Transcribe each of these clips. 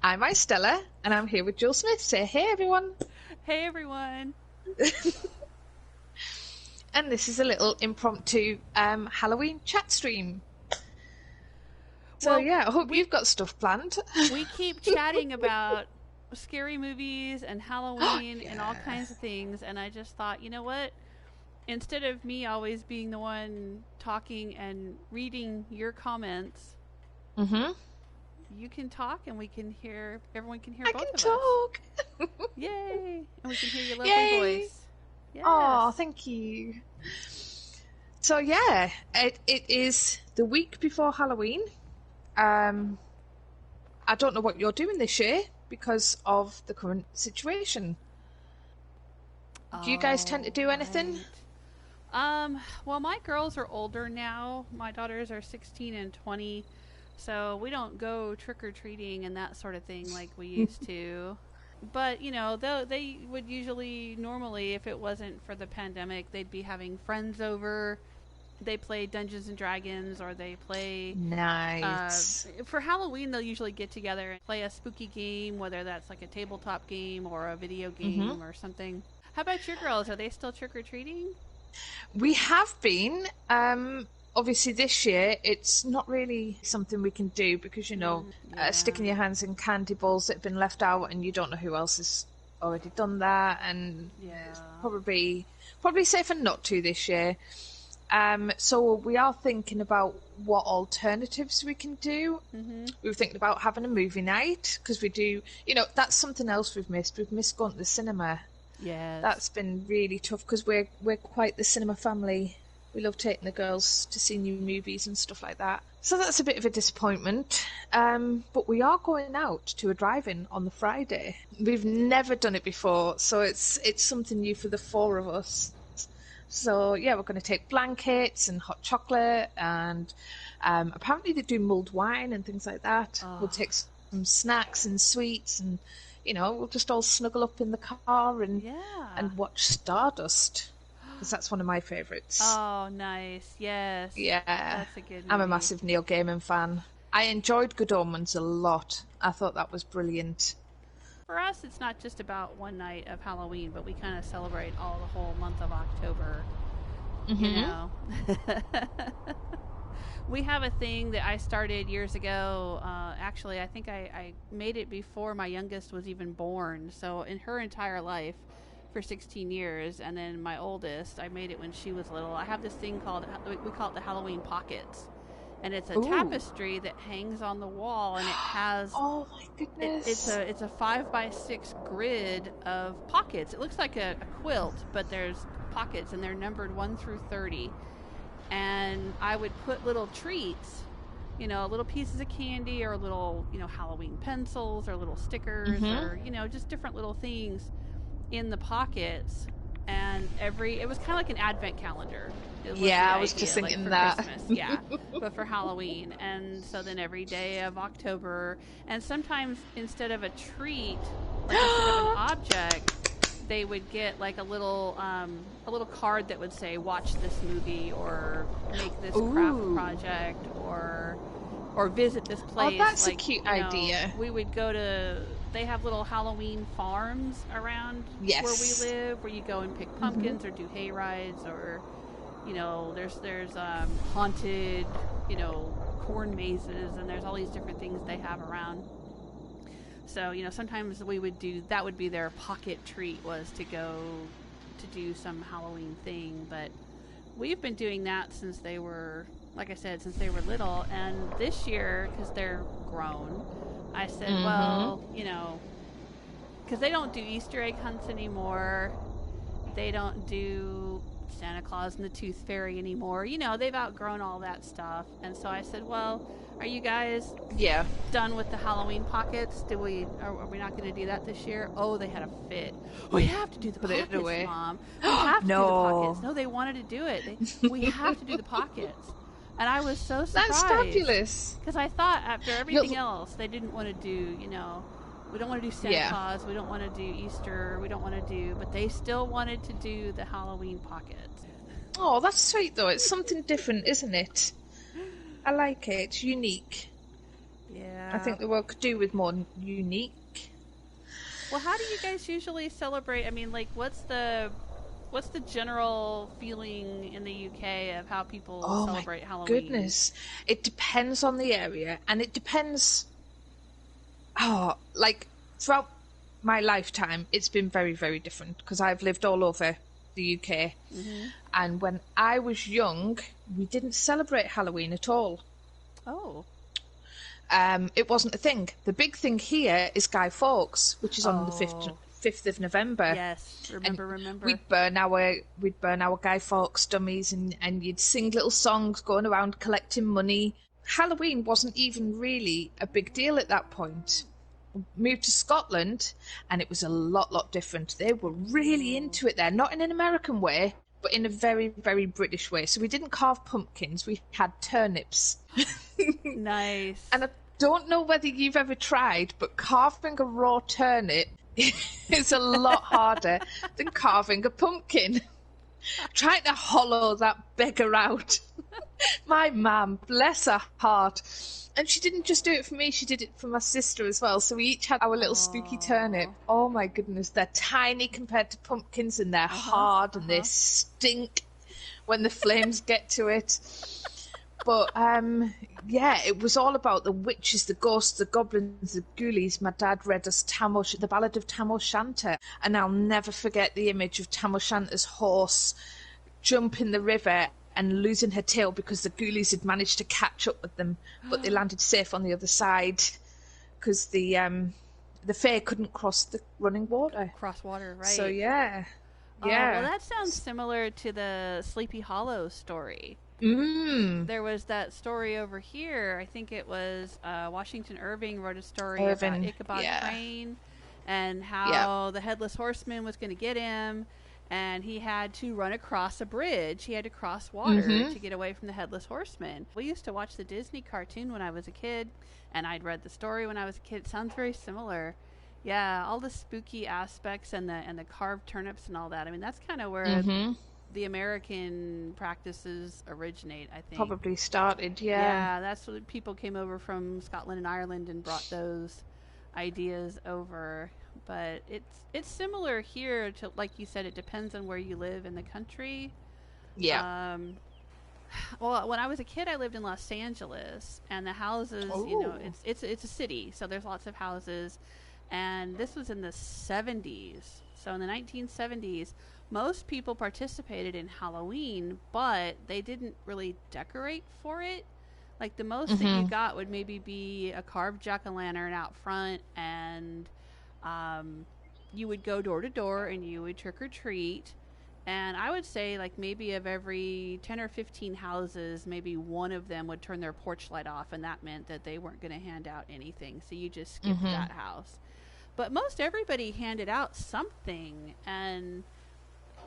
I'm IceStella, and I'm here with Jill Smith. Say hey, everyone. Hey everyone. And this is a little impromptu Halloween chat stream. So Well, yeah, I hope we you've got stuff planned. we keep chatting about scary movies and Halloween and all Yeah. kinds of things, and I just thought, you know what? Instead of me always being the one talking and reading your comments, Mm-hmm. you can talk and we can hear everyone can hear I both can of us. talk. Yay! And we can hear your lovely Yay. voice. Yes. Oh, thank you. So yeah, it is the week before Halloween. I don't know what you're doing this year because of the current situation. Do you guys tend to do anything? Well, my girls are older now. My daughters are 16 and 20, so we don't go trick-or-treating and that sort of thing like we used to. But, you know, they would usually, normally, if it wasn't for the pandemic, they'd be having friends over. They play Dungeons and Dragons, or they play... Nice. For Halloween, they'll usually get together and play a spooky game, whether that's like a tabletop game or a video game or something. How about your girls? Are they still trick-or-treating? We have been. Obviously, this year it's not really something we can do because sticking your hands in candy balls that have been left out, and you don't know who else has already done that, and it's probably safer not to this year. So we are thinking about what alternatives we can do. We were thinking about having a movie night because we do. That's something else we've missed. We've missed going to the cinema. Yes. That's been really tough because we're quite the cinema family. We love taking the girls to see new movies and stuff like that. So that's a bit of a disappointment. But we are going out to a drive-in on the Friday. We've never done it before, so it's something new for the four of us. So yeah, we're going to take blankets and hot chocolate, and apparently they do mulled wine and things like that. We'll take some snacks and sweets, and we'll just all snuggle up in the car and watch Stardust, because that's one of my favourites. Oh, nice. Yes. Yeah. That's a good movie. I'm a massive Neil Gaiman fan. I enjoyed Goedam a lot. I thought that was brilliant. For us, it's not just about one night of Halloween, but we kind of celebrate all the whole month of October. You know? We have a thing that I started years ago. Actually, I think I made it before my youngest was even born. So in her entire life, for 16 years, and then my oldest, I made it when she was little. I have this thing we call it the Halloween pockets. And it's a tapestry that hangs on the wall, and it has... Oh my goodness. It's a 5x6 grid of pockets. It looks like a quilt, but there's pockets, and they're numbered 1 through 30. And I would put little treats, little pieces of candy, or little, Halloween pencils, or little stickers, or, just different little things in the pockets. And it was kind of like an advent calendar. I was just thinking for that. Christmas, yeah, but for Halloween. And so then every day of October, and sometimes instead of a treat, like instead of an object, they would get like a little card that would say, "Watch this movie," or "Make this craft project," or visit this place. Oh, that's a cute idea. We would go to... They have little Halloween farms around where we live, where you go and pick pumpkins or do hay rides, or there's haunted corn mazes, and there's all these different things they have around. So sometimes we would that would be their pocket treat, was to go to do some Halloween thing. But we've been doing that since they were, like I said, since they were little. And this year, because they're grown, I said, well, because they don't do Easter egg hunts anymore. They don't do Santa Claus and the Tooth Fairy anymore. They've outgrown all that stuff. And so I said, well, are you guys done with the Halloween pockets? Are we not going to do that this year? Oh, they had a fit. We have to do the pockets, Mom. We have to do the pockets. No, they wanted to do it. We have to do the pockets. And I was so surprised. That's fabulous. Because I thought after everything else, they didn't want to do, we don't want to do Santa Claus, we don't want to do Easter, we don't want to do, but they still wanted to do the Halloween pockets. Oh, that's sweet though. It's something different, isn't it? I like it. It's unique. Yeah. Yeah. I think the could do with more unique. Well, how do you guys usually celebrate? I mean, like, what's the general feeling in the UK of how people celebrate Halloween? Goodness, it depends on the area, and it depends. Like throughout my lifetime, it's been very, very different because I've lived all over the UK. Mm-hmm. And when I was young, we didn't celebrate Halloween at all. Oh. It wasn't a thing. The big thing here is Guy Fawkes, which is on the 5th of November. Yes, remember. We'd burn our Guy Fawkes dummies, and you'd sing little songs going around collecting money. Halloween wasn't even really a big deal at that point. Moved to Scotland, and it was a lot different. They were really into it there, not in an American way, but in a very, very British way. So we didn't carve pumpkins, we had turnips. Nice. And I don't know whether you've ever tried, but carving a raw turnip is a lot harder than carving a pumpkin. Trying to hollow that beggar out. My mum, bless her heart. And she didn't just do it for me, she did it for my sister as well. So we each had our little spooky turnip. Oh my goodness, they're tiny compared to pumpkins, and they're hard, and they stink when the flames get to it. But yeah, it was all about the witches, the ghosts, the goblins, the ghoulies. My dad read us the Ballad of Tam O'Shanter, and I'll never forget the image of Tam O'Shanter's horse jumping the river and losing her tail because the ghoulies had managed to catch up with them, but they landed safe on the other side because the fae couldn't cross the running water. Cross water, right? So yeah. Well, that sounds similar to the Sleepy Hollow story. There was that story over here. I think it was Washington Irving wrote a story about Ichabod Crane and how the Headless Horseman was going to get him, and he had to run across a bridge. He had to cross water to get away from the Headless Horseman. We used to watch the Disney cartoon when I was a kid, and I'd read the story when I was a kid. It sounds very similar. Yeah, all the spooky aspects and the carved turnips and all that. I mean, that's kind of where the American practices originate, I think. Probably started, yeah. Yeah, that's what people came over from Scotland and Ireland and brought those ideas over. But it's similar here to, like you said, it depends on where you live in the country. Yeah. Well, when I was a kid, I lived in Los Angeles, and the houses, you know, it's a city, so there's lots of houses. And this was in the 70s. So in the 1970s, most people participated in Halloween, but they didn't really decorate for it. Like, the most that you got would maybe be a carved jack-o'-lantern out front, and you would go door to door and you would trick or treat. And I would say, like, maybe of every 10 or 15 houses, maybe one of them would turn their porch light off, and that meant that they weren't going to hand out anything. So you just skipped that house. But most everybody handed out something. And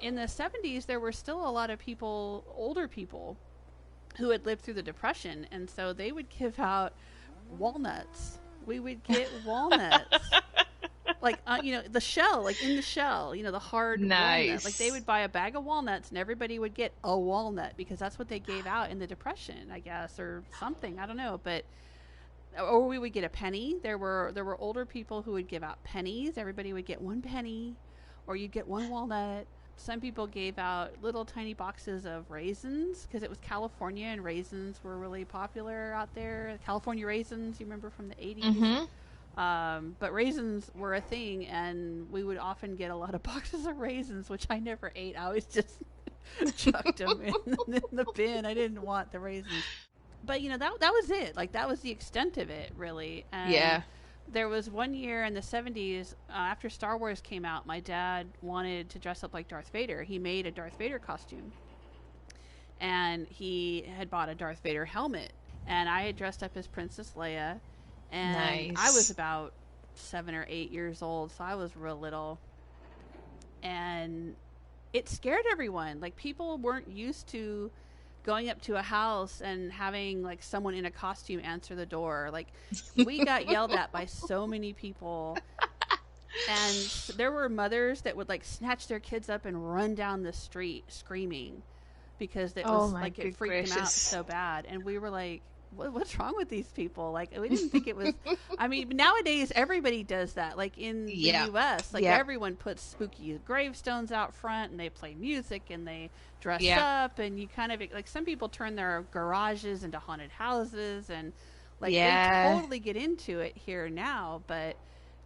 in the 70s, there were still a lot of people, older people, who had lived through the Depression. And so they would give out walnuts. We would get walnuts. Like, you know, the shell, like in the shell, you know, the hard walnut. Like, they would buy a bag of walnuts and everybody would get a walnut because that's what they gave out in the Depression, I guess, or something. I don't know. But, or we would get a penny. There were older people who would give out pennies. Everybody would get one penny, or you'd get one walnut. Some people gave out little tiny boxes of raisins because it was California and raisins were really popular out there. California raisins, you remember from the 80s? But raisins were a thing, and we would often get a lot of boxes of raisins, which I never ate. I always just chucked them in the bin. I didn't want the raisins. But, you know, that was it. Like, that was the extent of it, really. And there was one year in the 70s, after Star Wars came out, my dad wanted to dress up like Darth Vader. He made a Darth Vader costume. And he had bought a Darth Vader helmet. And I had dressed up as Princess Leia. And I was about 7 or 8 years old, so I was real little. And it scared everyone. Like, people weren't used to going up to a house and having, like, someone in a costume answer the door. Like, we got yelled at by so many people. And there were mothers that would, like, snatch their kids up and run down the street screaming because it was, like, it freaked them out so bad. And we were like, what's wrong with these people? Like, we didn't think it was. I mean, nowadays everybody does that. Like in the U.S., like everyone puts spooky gravestones out front, and they play music, and they dress up, and you kind of like some people turn their garages into haunted houses, and like they totally get into it here now. But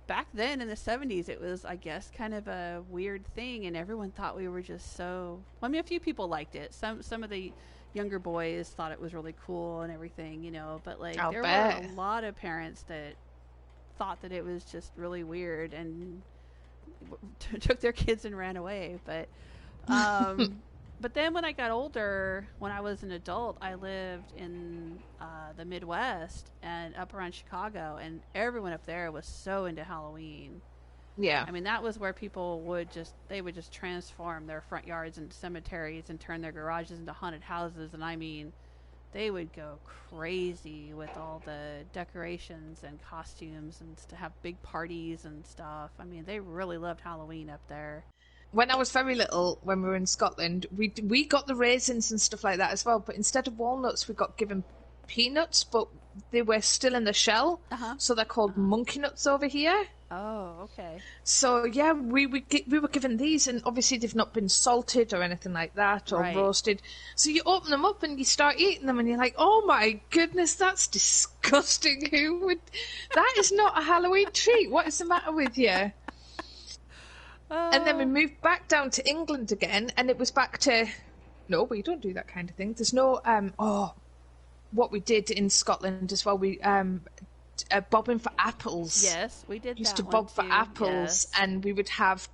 back then in the 70s, it was, I guess, kind of a weird thing, and everyone thought we were just so. I mean, a few people liked it. Some of the younger boys thought it was really cool and everything, you know, but like there were a lot of parents that thought that it was just really weird and took their kids and ran away. But but then when I got older, when I was an adult, I lived in the Midwest and up around Chicago, and everyone up there was so into Halloween. I mean, that was where people would just transform their front yards into cemeteries and turn their garages into haunted houses. And I mean, they would go crazy with all the decorations and costumes and to have big parties and stuff. I mean, they really loved Halloween up there. When I was very little, when we were in Scotland, we got the raisins and stuff like that as well. But instead of walnuts, we got given peanuts, but they were still in the shell. So they're called monkey nuts over here. Oh, okay. So yeah, we were given these, and obviously they've not been salted or anything like that, or roasted. So you open them up and you start eating them, and you're like, "Oh my goodness, that's disgusting! Who would? That is not a Halloween treat. What is the matter with you?" And then we moved back down to England again, and it was back to, no, we don't do that kind of thing. There's no what we did in Scotland as well. We bobbing for apples. Yes, we did. Used to bob for apples, and we would have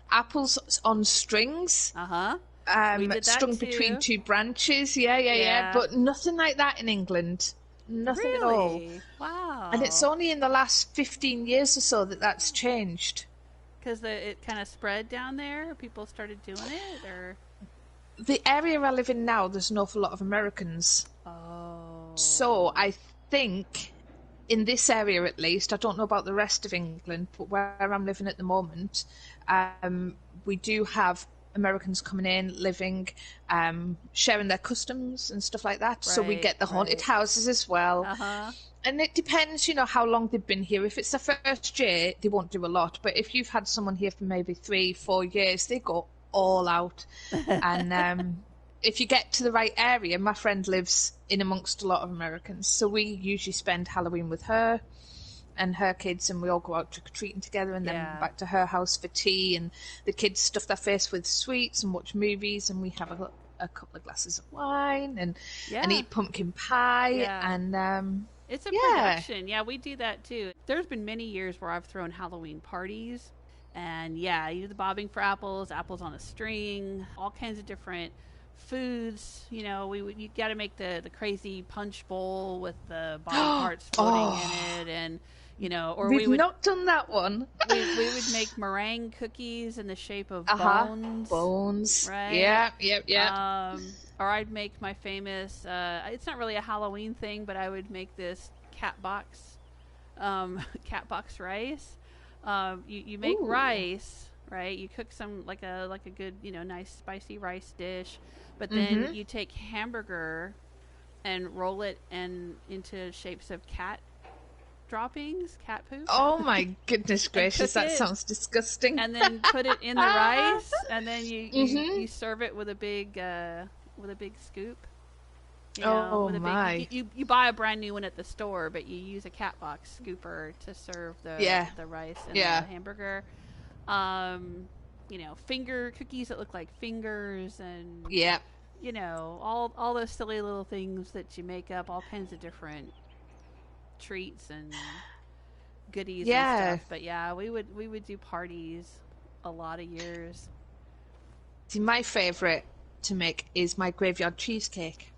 apples on strings. We did that strung too. Between two branches. Yeah. But nothing like that in England. Nothing at all. Wow. And it's only in the last 15 years or so that that's changed. Because it kind of spread down there. People started doing it, or the area I live in now, there's an awful lot of Americans. Oh. So I think, in this area at least, I don't know about the rest of England, but where I'm living at the moment, we do have Americans coming in, living, sharing their customs and stuff like that. So we get the haunted houses as well. And it depends, you know, how long they've been here. If it's the first year, they won't do a lot. But if you've had someone here for maybe 3-4 years, they go all out. And if you get to the right area, my friend lives in amongst a lot of Americans. So we usually spend Halloween with her and her kids, and we all go out trick-or-treating together, and then back to her house for tea. And the kids stuff their face with sweets and watch movies, and we have a couple of glasses of wine and eat pumpkin pie. And it's a production. Yeah, we do that too. There's been many years where I've thrown Halloween parties, and you do the bobbing for apples on a string, all kinds of different foods. You know, you got to make the crazy punch bowl with the body parts floating in it, and you know, or we've not done that one. we would make meringue cookies in the shape of bones, right? Yeah. Or I'd make my famous, it's not really a Halloween thing, but I would make this cat box rice. You make rice, right? You cook some, like a good, you know, nice spicy rice dish, but then you take hamburger and roll it into shapes of cat droppings, cat poop. Oh my goodness gracious, that sounds disgusting. And then put it in the rice, and then you serve it with a big scoop. You know, you buy a brand new one at the store, but you use a cat box scooper to serve the rice and the hamburger. You know, finger cookies that look like fingers, and you know, all those silly little things that you make up, all kinds of different treats and goodies and stuff. But we would do parties a lot of years. See, my favorite to make is my graveyard cheesecake.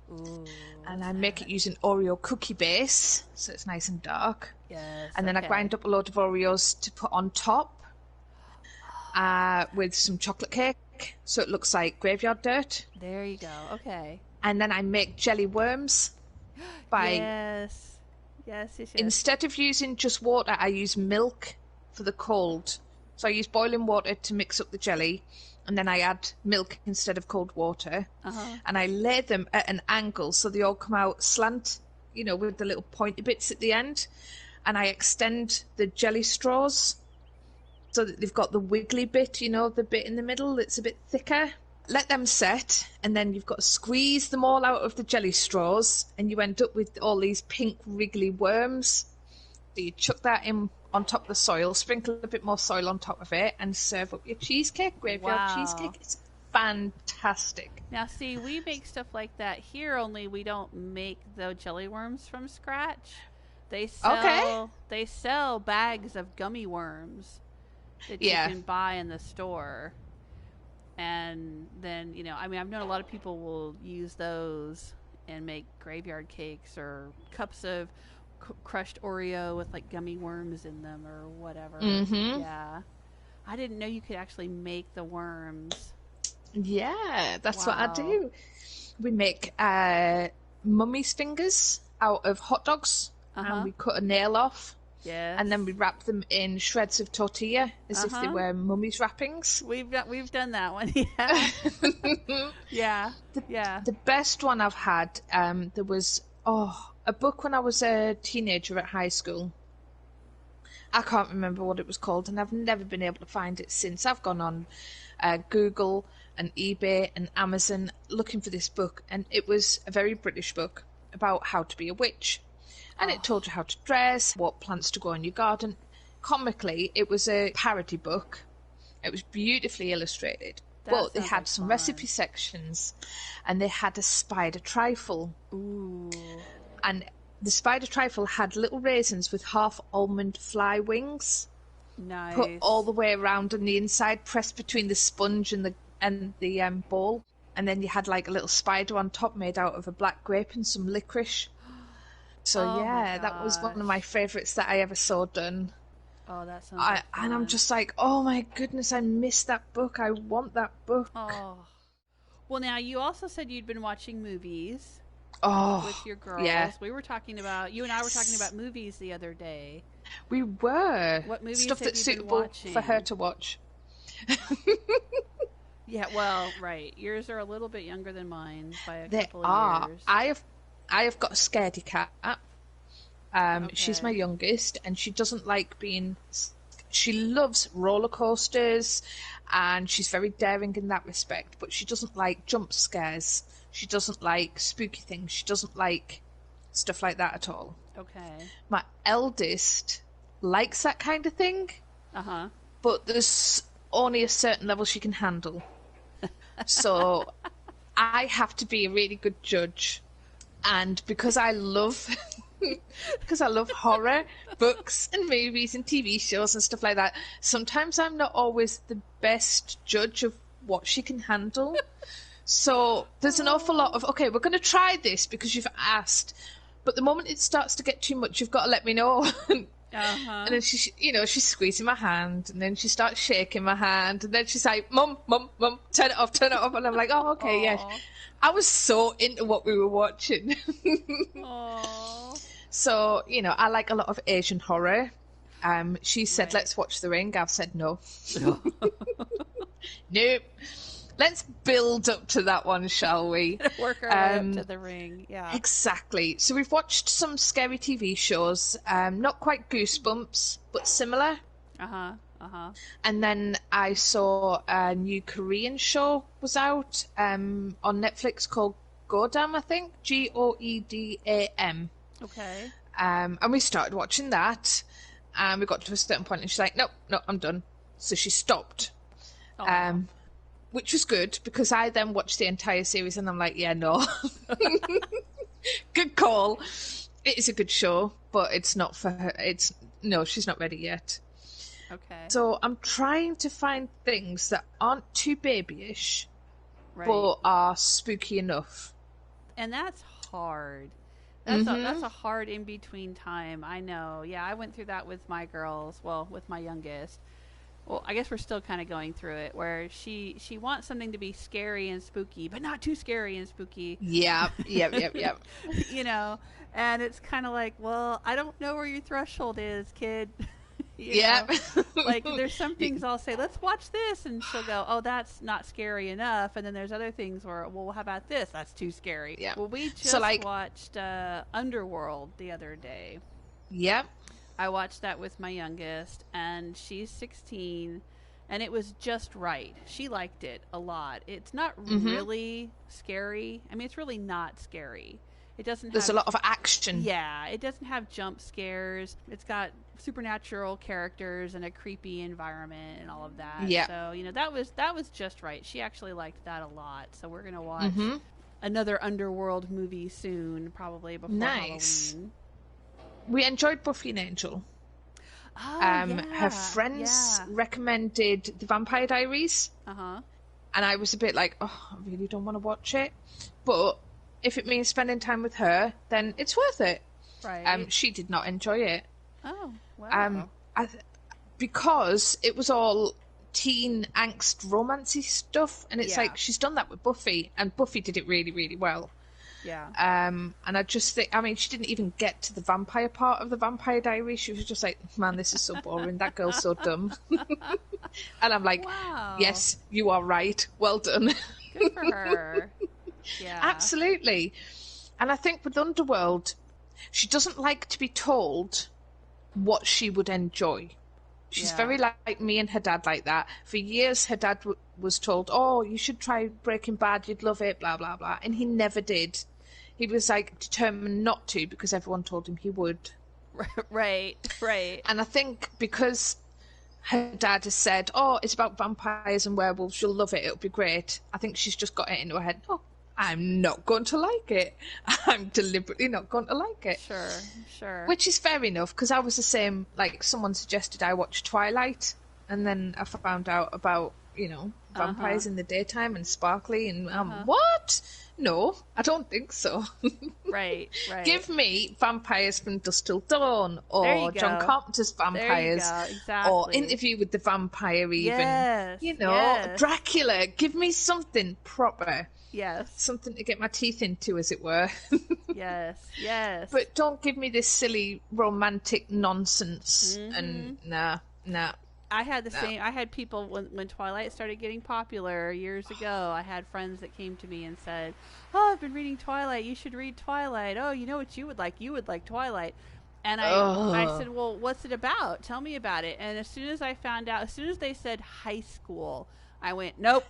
Ooh, and I make it using Oreo cookie base, so it's nice and dark. Yes. And then I grind up a load of Oreos to put on top with some chocolate cake, so it looks like graveyard dirt. There you go. Okay. And then I make jelly worms by yes. Instead of using just water, I use milk for the cold. So I use boiling water to mix up the jelly, and then I add milk instead of cold water. And I lay them at an angle so they all come out slant, with the little pointy bits at the end. And I extend the jelly straws so that they've got the wiggly bit, the bit in the middle that's a bit thicker. Let them set, and then you've got to squeeze them all out of the jelly straws, and you end up with all these pink wriggly worms. So you chuck that in on top of the soil, sprinkle a bit more soil on top of it, and serve up your cheesecake, graveyard cheesecake. It's fantastic. Now, see, we make stuff like that here, only we don't make the jelly worms from scratch. They sell bags of gummy worms that you can buy in the store. And then, I've known a lot of people will use those and make graveyard cakes or cups of crushed Oreo with like gummy worms in them or whatever. Mm-hmm. Yeah. I didn't know you could actually make the worms. Yeah, that's what I do. We make mummy's fingers out of hot dogs, and we cut a nail off. Yes. And then we wrap them in shreds of tortilla as if they were mummy's wrappings. We've done that one. Yeah. The best one I've had, there was a book when I was a teenager at high school. I can't remember what it was called, and I've never been able to find it since. I've gone on Google and eBay and Amazon looking for this book, and it was a very British book about how to be a witch. And it told you how to dress, what plants to grow in your garden. Comically, it was a parody book. It was beautifully illustrated. But they had some recipe sections, and they had a spider trifle. Ooh. And the spider trifle had little raisins with half almond fly wings. Nice. Put all the way around on the inside, pressed between the sponge and the bowl. And then you had like a little spider on top made out of a black grape and some licorice. So that was one of my favourites that I ever saw done. Oh, that sounds like fun. And I'm just like, oh my goodness, I missed that book. I want that book. Oh. Well, now, you also said you'd been watching movies with your girls. Yeah. You and I were talking about movies the other day. We were. What movies Stuff have that's you been suitable watching? for her to watch. Yeah, well, right. Yours are a little bit younger than mine by a couple of years. I have got a scaredy cat. She's my youngest, and she doesn't like being... She loves roller coasters, and she's very daring in that respect, but she doesn't like jump scares. She doesn't like spooky things. She doesn't like stuff like that at all. Okay. My eldest likes that kind of thing, but there's only a certain level she can handle. So I have to be a really good judge. And because I love horror books and movies and TV shows and stuff like that, sometimes I'm not always the best judge of what she can handle. So there's an awful lot of, okay, we're going to try this because you've asked, but the moment it starts to get too much, you've got to let me know. And then she's squeezing my hand, and then she starts shaking my hand, and then she's like, Mum, turn it off. And I'm like, oh, okay, yeah. I was so into what we were watching. So, I like a lot of Asian horror. She said, let's watch The Ring. I've said no. Nope. Let's build up to that one, shall we? Work our way up to The Ring, yeah. Exactly. So we've watched some scary TV shows, not quite Goosebumps, but similar. And then I saw a new Korean show was out on Netflix called Goedam, I think. Goedam. Okay. And we started watching that, and we got to a certain point, and she's like, no, I'm done. So she stopped. Which was good, because I then watched the entire series, and I'm like, yeah, no. Good call. It is a good show, but it's not for her. No, she's not ready yet. Okay. So I'm trying to find things that aren't too babyish, but are spooky enough. And that's hard. That's a hard in-between time. I know. Yeah, I went through that with my girls. Well, with my youngest. Well, I guess we're still kind of going through it, where she wants something to be scary and spooky, but not too scary and spooky. Yep. And it's kind of like, well, I don't know where your threshold is, kid. Yeah. Like, there's some things I'll say, let's watch this, and she'll go, oh, that's not scary enough. And then there's other things where, well, how about this? That's too scary. Yeah. Well, we just watched Underworld the other day. Yep. I watched that with my youngest, and she's 16, and it was just right. She liked it a lot. It's not really scary. I mean, it's really not scary. It doesn't. There's a lot of action. Yeah, it doesn't have jump scares. It's got supernatural characters and a creepy environment and all of that. Yeah. So, that was just right. She actually liked that a lot. So we're gonna watch another Underworld movie soon, probably before Halloween. We enjoyed Buffy and Angel. Oh, her friends recommended The Vampire Diaries. Uh-huh. And I was a bit like, oh, I really don't want to watch it. But if it means spending time with her, then it's worth it. Right. She did not enjoy it. Oh, wow. Because it was all teen angst romancy stuff. And it's like, she's done that with Buffy. And Buffy did it really, really well. Yeah. And I just think, she didn't even get to the vampire part of the Vampire Diaries. She was just like, man, this is so boring. That girl's so dumb. And I'm like, wow. Yes, you are right. Well done. Good for her. Yeah. Absolutely. And I think with Underworld, she doesn't like to be told what she would enjoy. She's very like me and her dad like that. For years, her dad was told, oh, you should try Breaking Bad, you'd love it, blah, blah, blah. And he never did. He was like determined not to because everyone told him he would. Right. And I think because her dad has said, oh, it's about vampires and werewolves, you'll love it, it'll be great. I think she's just got it into her head, oh, I'm not going to like it. I'm deliberately not going to like it. Sure. Which is fair enough, because I was the same. Like, someone suggested I watch Twilight, and then I found out about, vampires in the daytime and sparkly, and what? No, I don't think so. Right. Give me Vampires from Dusk Till Dawn, or John Carpenter's Vampires, exactly. or Interview with the Vampire, even. Yes. Dracula. Give me something proper. Yes. Something to get my teeth into, as it were. Yes. But don't give me this silly romantic nonsense. And nah. I had the same. I had people when Twilight started getting popular years ago. I had friends that came to me and said, "Oh, I've been reading Twilight. You should read Twilight. Oh, you know what you would like? You would like Twilight." And I said, "Well, what's it about? Tell me about it." And as soon as I found out, as soon as they said high school, I went, "Nope."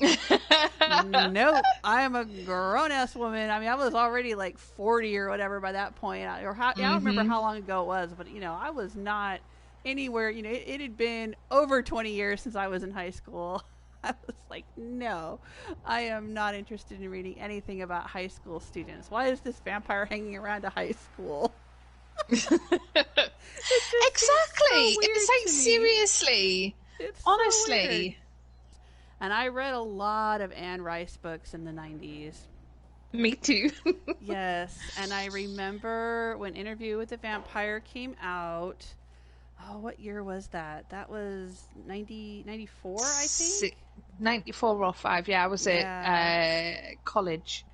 Nope, I am a grown-ass woman. I mean, I was already like 40 or whatever by that point, I don't remember how long ago it was, but I was not anywhere. It had been over 20 years since I was in high school. I was like, no, I am not interested in reading anything about high school students. Why is this vampire hanging around a high school? Exactly. It's like, seriously. It's honestly. So weird. And I read a lot of Anne Rice books in the 90s. Me too. Yes. And I remember when Interview with the Vampire came out. Oh, what year was that? That was 94, I think? 94 or 5, yeah. I was at college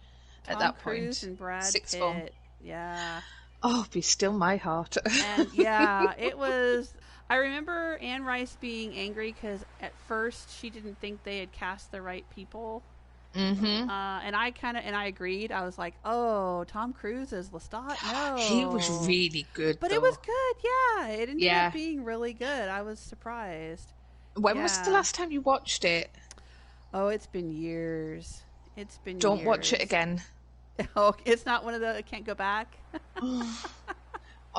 at that point. Tom Cruise and Brad Sixth Pitt. form. Yeah. Oh, be still my heart. And yeah, it was... I remember Anne Rice being angry because at first she didn't think they had cast the right people. Mm-hmm. And I agreed. I was like, oh, Tom Cruise as Lestat? No. He was really good, But though. it was good, yeah. It ended up being really good. I was surprised. When was the last time you watched it? Oh, it's been years. Don't watch it again. Oh, it's not one of the... I can't go back?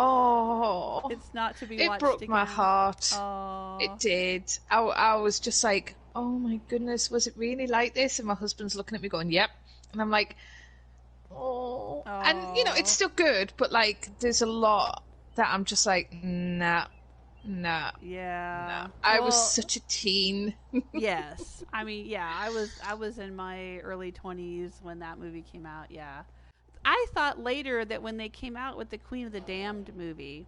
Oh, it's not to be watched again. It broke my heart. Oh. It did. I was just like, oh my goodness, was it really like this? And my husband's looking at me going, yep. And I'm like, oh. And, it's still good, but, like, there's a lot that I'm just like, nah. Yeah. I was such a teen. Yes. I mean, yeah, I was in my early 20s when that movie came out, yeah. I thought later that when they came out with the Queen of the Damned movie,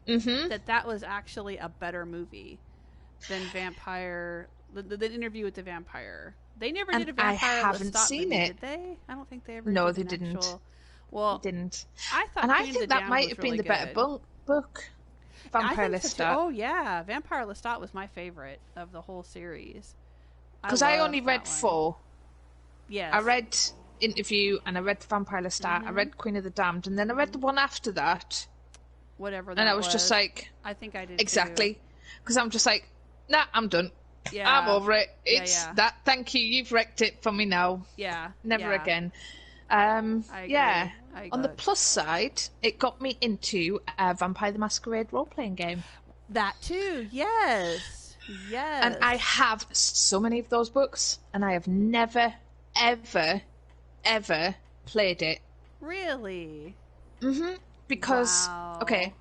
that was actually a better movie than Vampire, the Interview with the Vampire. They never did a Vampire. I haven't seen movie, it. Did they? I don't think they ever. No, did they an didn't. Actual... Well, they didn't. I thought, and Queen I think of the that Damned might have been really the better book. Vampire So Lestat. oh yeah, Vampire Lestat was my favorite of the whole series. Because I only read 4. Yes. I read Interview and I read The Vampire Lestat. I read Queen of the Damned, and then I read the one after that. Whatever that and I was just like, I think I did exactly, because I'm just like, nah, I'm done. Yeah. I'm over it. It's that. Thank you. You've wrecked it for me now. Yeah. Never again. I agree. Yeah. On the plus side, it got me into Vampire the Masquerade role-playing game. That too. Yes. Yes. And I have so many of those books, and I have never, ever, ever played it. Really? Mm-hmm. Because, okay,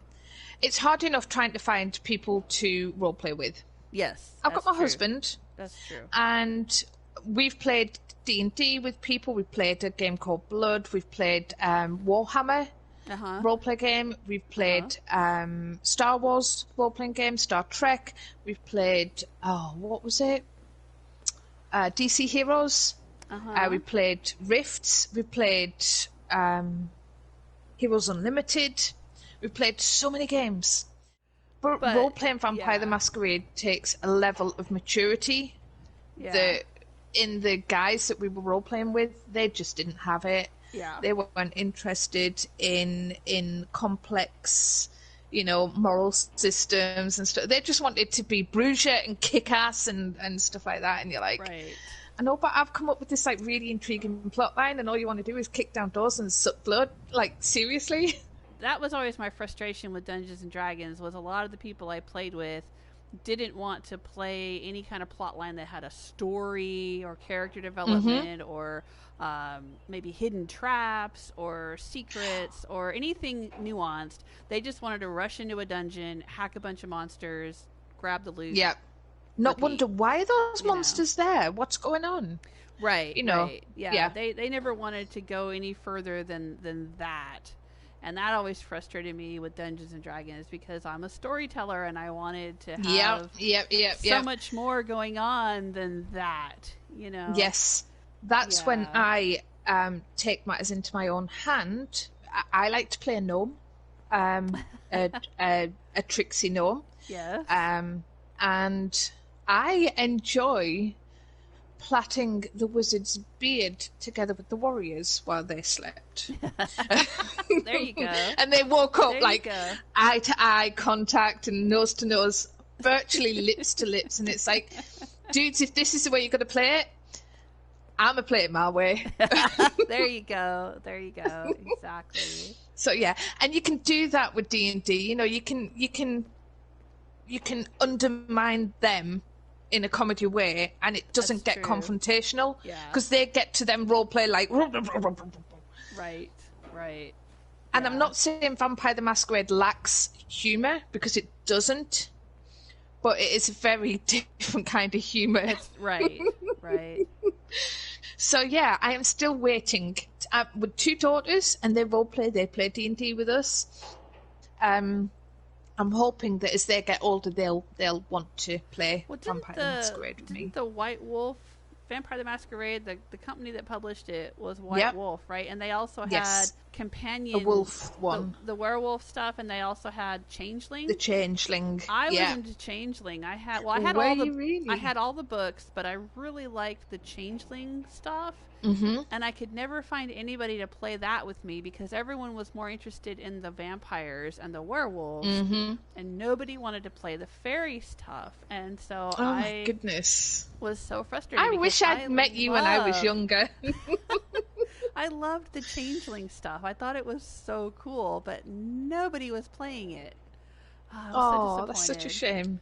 it's hard enough trying to find people to roleplay with. Yes. I've got my husband. That's true. And we've played D&D with people. We've played a game called Blood. We've played Warhammer roleplay game. We've played Star Wars roleplaying game, Star Trek. We've played, what was it? DC Heroes. We played Rifts. We played Heroes Unlimited. We've played so many games. But role-playing Vampire the Masquerade takes a level of maturity that in the guys that we were role-playing with, they just didn't have it. Yeah. They weren't interested in complex, moral systems and stuff. They just wanted to be Brugia and kick-ass and stuff like that. And you're like... Right. I know, but I've come up with this really intriguing plot line, and all you want to do is kick down doors and suck blood. Like, seriously? That was always my frustration with Dungeons and Dragons, was a lot of the people I played with didn't want to play any kind of plot line that had a story or character development or maybe hidden traps or secrets or anything nuanced. They just wanted to rush into a dungeon, hack a bunch of monsters, grab the loot. Yeah. Not wonder why are those monsters there? What's going on? Right. Right. Yeah. They never wanted to go any further than that. And that always frustrated me with Dungeons and Dragons, because I'm a storyteller and I wanted to have so much more going on than that, Yes. That's when I take matters into my own hand. I like to play a gnome, a tricksy gnome. Yeah. And I enjoy plaiting the wizard's beard together with the warriors while they slept. There you go. And they woke up eye to eye contact and nose to nose, virtually lips to lips. And it's like, dudes, if this is the way you're going to play it, I'm going to play it my way. There you go. There you go. Exactly. So, yeah. And you can do that with D&D. You can undermine them in a comedy way, and it doesn't get confrontational, because they get to them roleplay like right. And I'm not saying Vampire the Masquerade lacks humor, because it doesn't, but it is a very different kind of humor. Right. So yeah, I am still waiting with 2 daughters, and they roleplay. They play D&D with us. I'm hoping that as they get older, they'll want to play Vampire the Masquerade with me. The White Wolf, Vampire the Masquerade, the company that published it was White Wolf, right? And they also had companions. A wolf one. The werewolf stuff, and they also had Changeling. The Changeling. I was into Changeling. I had all the books, but I really liked the Changeling stuff. Mm-hmm. And I could never find anybody to play that with me, because everyone was more interested in the vampires and the werewolves, and nobody wanted to play the fairy stuff. And so my goodness, was so frustrated. I wish I'd met you when I was younger. I loved the Changeling stuff. I thought it was so cool, but nobody was playing it. Oh, that's such a shame.